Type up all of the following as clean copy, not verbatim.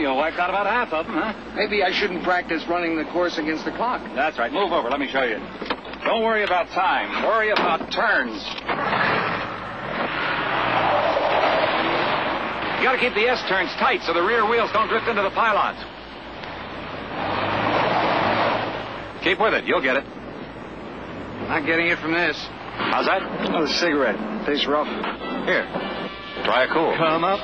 You wiped out about half of them, huh? Maybe I shouldn't practice running the course against the clock. That's right. Move over. Let me show you. Don't worry about time. Worry about turns. You got to keep the S-turns tight so the rear wheels don't drift into the pylons. Keep with it. You'll get it. Not getting it from this. How's that? Oh, the cigarette. Tastes rough. Here. Try a Kool. Come up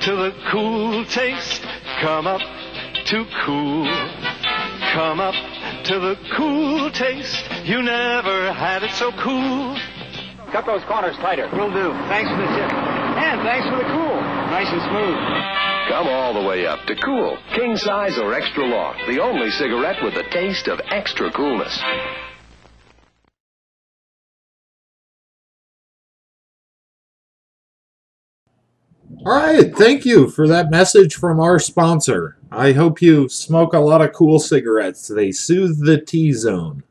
to the cool taste. Come up to cool. Come up to the cool taste. You never had it so cool. Cut those corners tighter. Will do. Thanks for the tip. And thanks for the Kool. Nice and smooth. Come all the way up to Kool, king size or extra long. The only cigarette with the taste of extra coolness. All right, thank you for that message from our sponsor. I hope you smoke a lot of Kool cigarettes. They soothe the T-zone.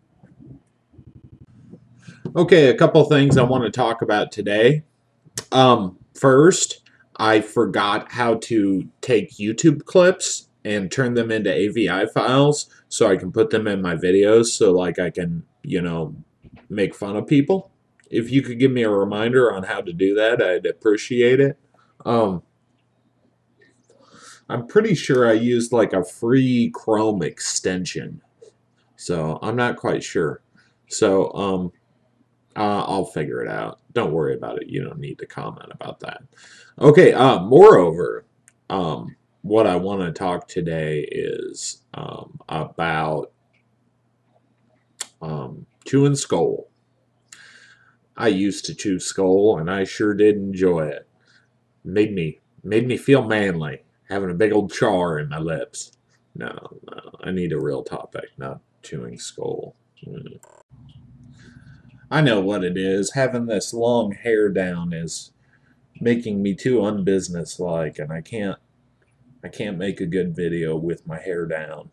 Okay, a couple things I want to talk about today. First, I forgot how to take YouTube clips and turn them into AVI files so I can put them in my videos so like I can, make fun of people. If you could give me a reminder on how to do that, I'd appreciate it. I'm pretty sure I used like a free Chrome extension, so I'm not quite sure. So I'll figure it out. Don't worry about it. You don't need to comment about that. Okay. Moreover, what I want to talk today is about chewing skull. I used to chew skull, and I sure did enjoy it. Made me feel manly, having a big old char in my lips. No, I need a real topic, not chewing skull. I know what it is. Having this long hair down is making me too unbusinesslike, and I can't make a good video with my hair down.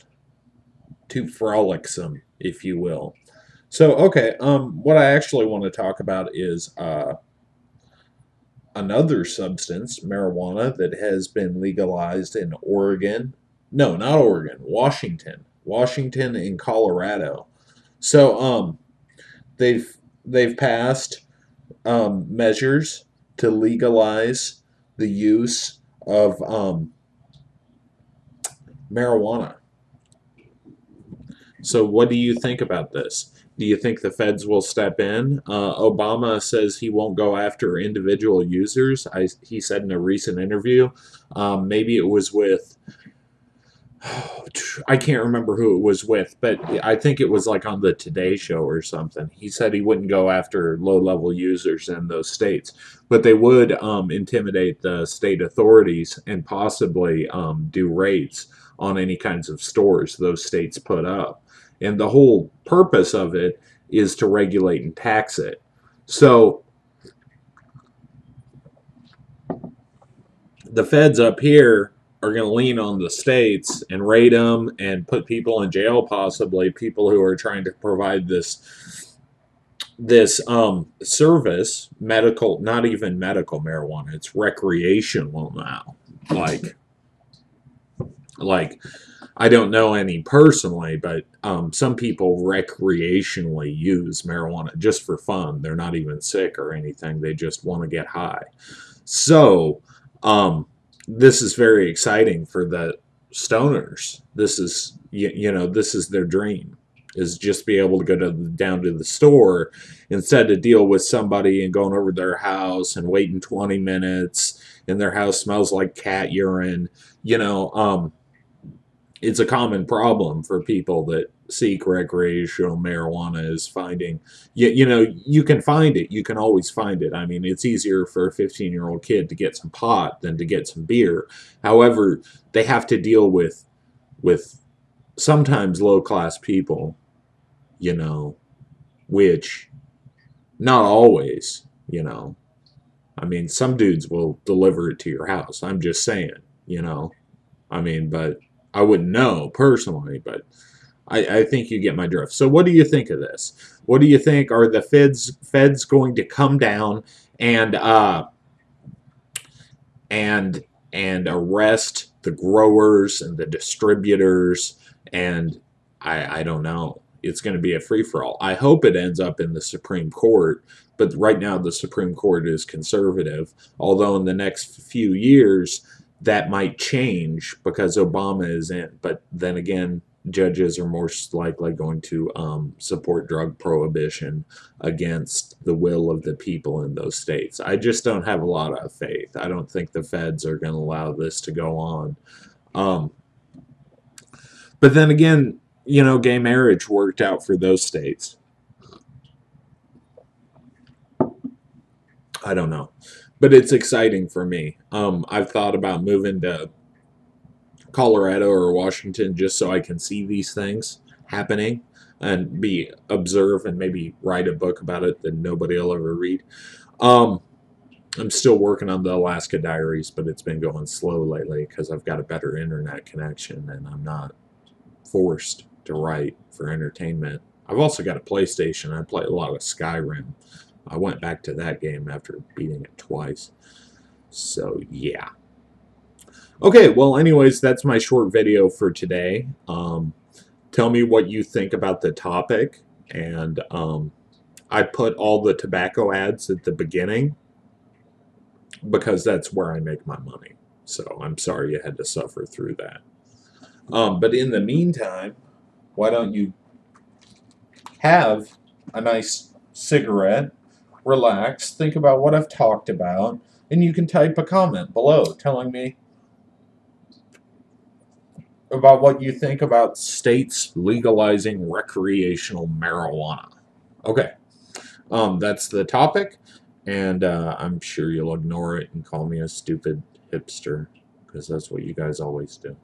Too frolicsome, if you will. So, okay, what I actually want to talk about is another substance, marijuana, that has been legalized in Oregon. No, not Oregon, Washington. Washington and Colorado. So, they've passed measures to legalize the use of marijuana. So what do you think about this? Do you think the feds will step in? Obama says he won't go after individual users. He said in a recent interview, maybe it was with, I can't remember who it was with, but I think it was like on the Today Show or something. He said he wouldn't go after low-level users in those states, but they would intimidate the state authorities and possibly do raids on any kinds of stores those states put up. And the whole purpose of it is to regulate and tax it. So the feds up here are going to lean on the states and raid them and put people in jail, possibly people who are trying to provide this service, medical, not even medical marijuana, it's recreational now. Like I don't know any personally, but some people recreationally use marijuana just for fun. They're not even sick or anything. They just want to get high. So this is very exciting for the stoners. This is, this is their dream, is just be able to go down to the store instead to deal with somebody and going over to their house and waiting 20 minutes and their house smells like cat urine. It's a common problem for people that seek recreational marijuana is finding, you can find it. You can always find it. I mean, it's easier for a 15-year-old kid to get some pot than to get some beer. However, they have to deal with sometimes low-class people, which not always, I mean, some dudes will deliver it to your house. I'm just saying, I mean, but I wouldn't know personally, but I think you get my drift. So what do you think of this? What do you think? Are the feds going to come down and arrest the growers and the distributors, and I don't know. It's going to be a free-for-all. I hope it ends up in the Supreme Court, but right now the Supreme Court is conservative, although in the next few years that might change because Obama is in. But then again, judges are most likely going to support drug prohibition against the will of the people in those states. I just don't have a lot of faith. I don't think the feds are going to allow this to go on. But then again, you know, gay marriage worked out for those states. I don't know. But it's exciting for me. I've thought about moving to Colorado or Washington just so I can see these things happening and observe and maybe write a book about it that nobody will ever read. I'm still working on the Alaska Diaries, but it's been going slow lately because I've got a better internet connection and I'm not forced to write for entertainment. I've also got a PlayStation. I play a lot of Skyrim. I went back to that game after beating it twice. So, yeah. Okay, well, anyways, that's my short video for today. Tell me what you think about the topic. And I put all the tobacco ads at the beginning because that's where I make my money. So I'm sorry you had to suffer through that. But in the meantime, why don't you have a nice cigarette, relax, think about what I've talked about, and you can type a comment below telling me about what you think about states legalizing recreational marijuana. Okay, that's the topic, and I'm sure you'll ignore it and call me a stupid hipster, because that's what you guys always do.